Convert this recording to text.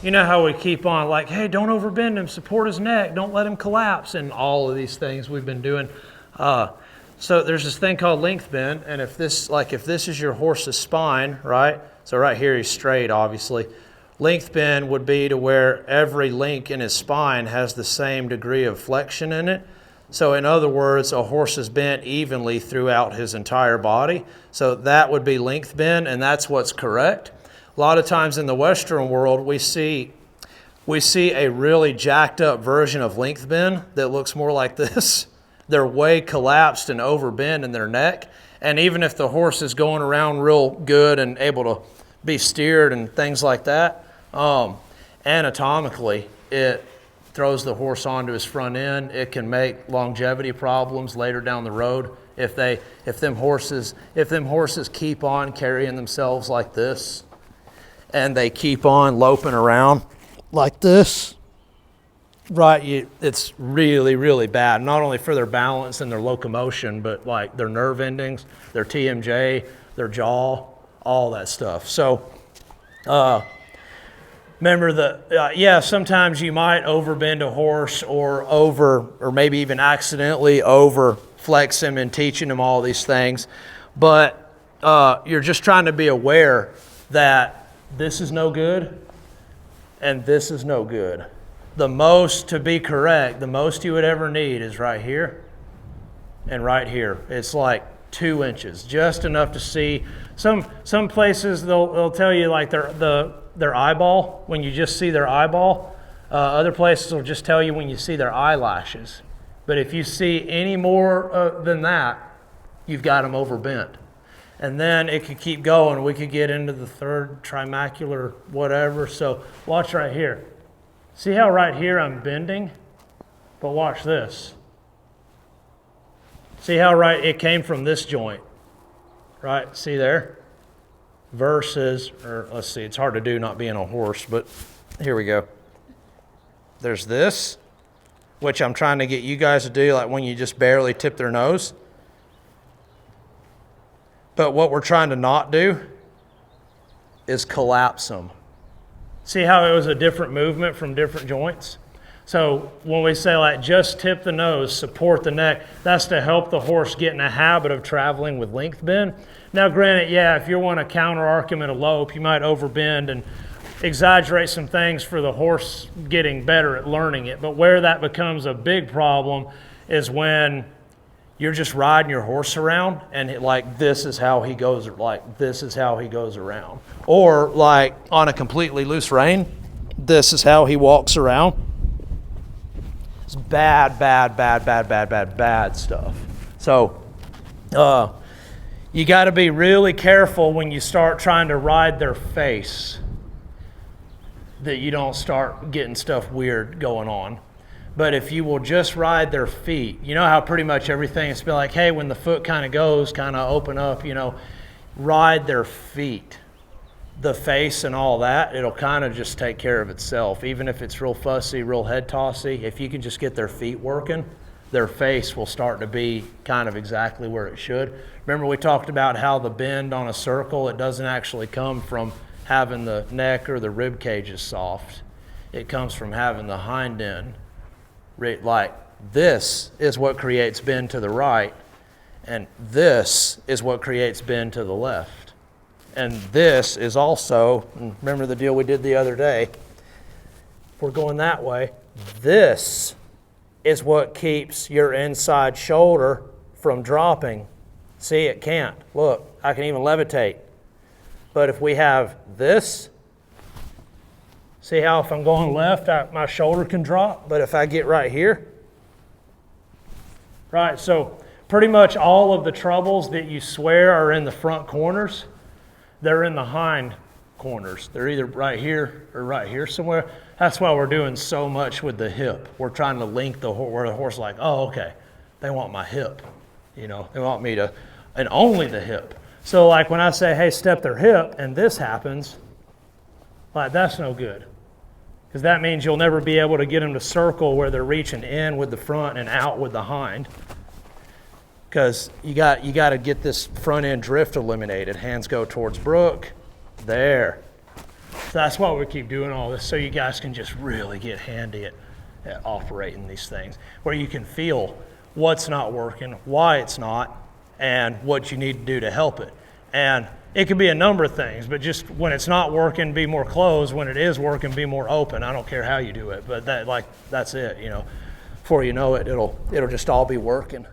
you know how we keep on like, hey, don't overbend him, support his neck, don't let him collapse, and all of these things we've been doing. So there's this thing called length bend, and if this is your horse's spine, right? So right here he's straight, obviously. Length bend would be to where every link in his spine has the same degree of flexion in it. So in other words, a horse is bent evenly throughout his entire body. So that would be length bend, and that's what's correct. A lot of times in the Western world, we see a really jacked up version of length bend that looks more like this. They're way collapsed and overbent in their neck. And even if the horse is going around real good and able to be steered and things like that, anatomically, it throws the horse onto his front end. It can make longevity problems later down the road if them horses keep on carrying themselves like this and they keep on loping around like this. Right, it's really, really bad, not only for their balance and their locomotion, but like their nerve endings, their TMJ, their jaw, all that stuff. So remember that, sometimes you might overbend a horse or maybe even accidentally over flex him and teaching him all these things, but you're just trying to be aware that this is no good and this is no good. The most, to be correct, the most you would ever need is right here and right here. It's like 2 inches, just enough to see. Some places they'll tell you like their eyeball, when you just see their eyeball. Other places will just tell you when you see their eyelashes. But if you see any more than that, you've got them overbent. And then it could keep going. We could get into the third trimacular whatever. So watch right here. See how right here I'm bending? But watch this. See how right it came from this joint? Right, see there? Versus, or let's see, it's hard to do not being a horse, but here we go. There's this, which I'm trying to get you guys to do, like when you just barely tip their nose. But what we're trying to not do is collapse them. See how it was a different movement from different joints? So when we say like just tip the nose, support the neck, that's to help the horse get in a habit of traveling with length bend. Now granted, if you want to counter argument a lope, you might overbend and exaggerate some things for the horse getting better at learning it. But where that becomes a big problem is when you're just riding your horse around and this is how he goes around. Or like on a completely loose rein, this is how he walks around. It's bad stuff. So you got to be really careful when you start trying to ride their face that you don't start getting stuff weird going on. But if you will just ride their feet, you know how pretty much everything is been like, hey, when the foot kind of goes, kind of open up, ride their feet. The face and all that, it'll kind of just take care of itself. Even if it's real fussy, real head tossy, if you can just get their feet working, their face will start to be kind of exactly where it should. Remember we talked about how the bend on a circle, it doesn't actually come from having the neck or the rib cages soft. It comes from having the hind end. Like this is what creates bend to the right, and this is what creates bend to the left. And this is also, remember the deal we did the other day, if we're going that way, this is what keeps your inside shoulder from dropping. See, it can't. Look, I can even levitate. But if we have this, see how if I'm going left, my shoulder can drop, but if I get right here, right, so pretty much all of the troubles that you swear are in the front corners, they're in the hind corners. They're either right here or right here somewhere. That's why we're doing so much with the hip. We're trying to link the horse, where the horse is like, oh, okay, they want my hip. They want me to, and only the hip. So like when I say, hey, step their hip, and this happens, like that's no good. Because that means you'll never be able to get them to circle where they're reaching in with the front and out with the hind. Because you got to get this front end drift eliminated. Hands go towards brook. There. So that's why we keep doing all this, so you guys can just really get handy at operating these things, where you can feel what's not working, why it's not, and what you need to do to help it. And it could be a number of things, but just when it's not working, be more closed. When it is working, be more open. I don't care how you do it, but that's it, you know. Before you know it, it'll just all be working.